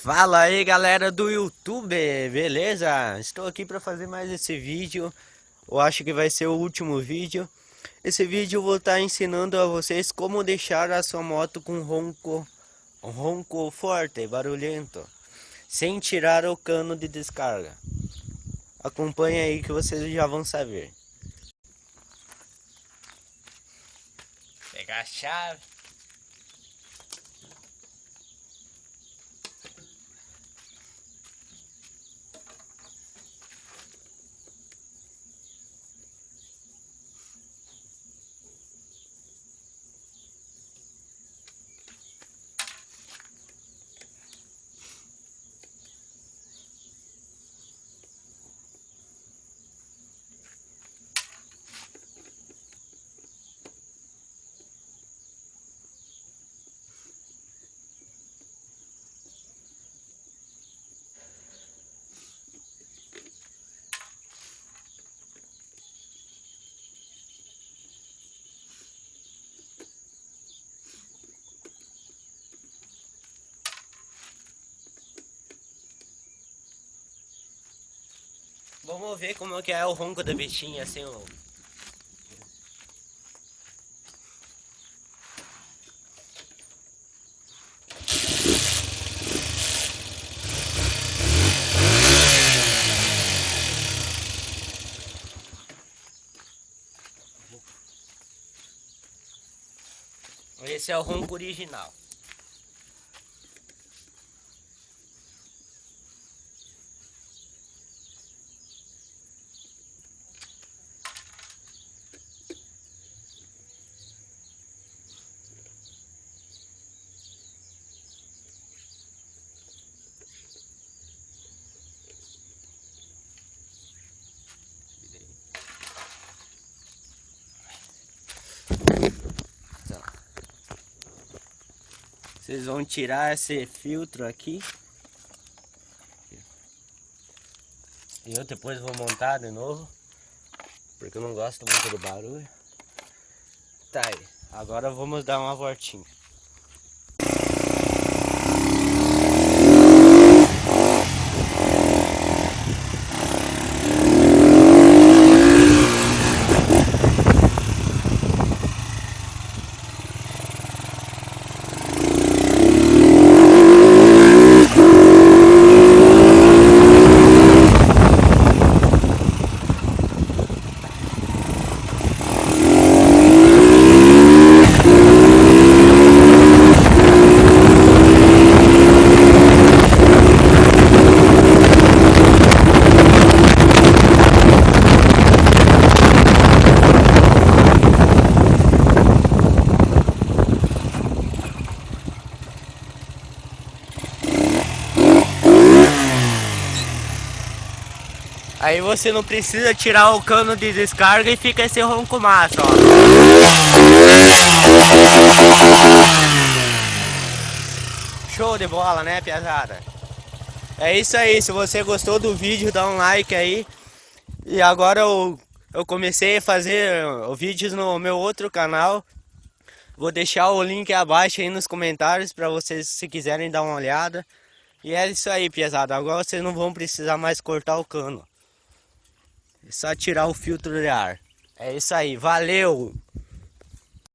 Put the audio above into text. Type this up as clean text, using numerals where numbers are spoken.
Fala aí galera do YouTube, beleza? Estou aqui para fazer mais esse vídeo. Eu acho que vai ser o último vídeo. Esse vídeo eu vou estar ensinando a vocês como deixar a sua moto com ronco forte, barulhento, sem tirar o cano de descarga. Acompanhe aí que vocês já vão saber. Pegar a chave. Vamos ver como que é o ronco da bichinha assim, ó. Esse é o ronco original. Vocês vão tirar esse filtro aqui. E eu depois vou montar de novo, porque eu não gosto muito do barulho. Tá aí, agora vamos dar uma voltinha. Aí você não precisa tirar o cano de descarga e fica esse ronco massa, ó. Show de bola, né, piazada? É isso aí, se você gostou do vídeo, dá um like aí. E agora eu comecei a fazer vídeos no meu outro canal. Vou deixar o link abaixo aí nos comentários para vocês, se quiserem dar uma olhada. E é isso aí, piazada. Agora vocês não vão precisar mais cortar o cano. É só tirar o filtro de ar. É isso aí, valeu!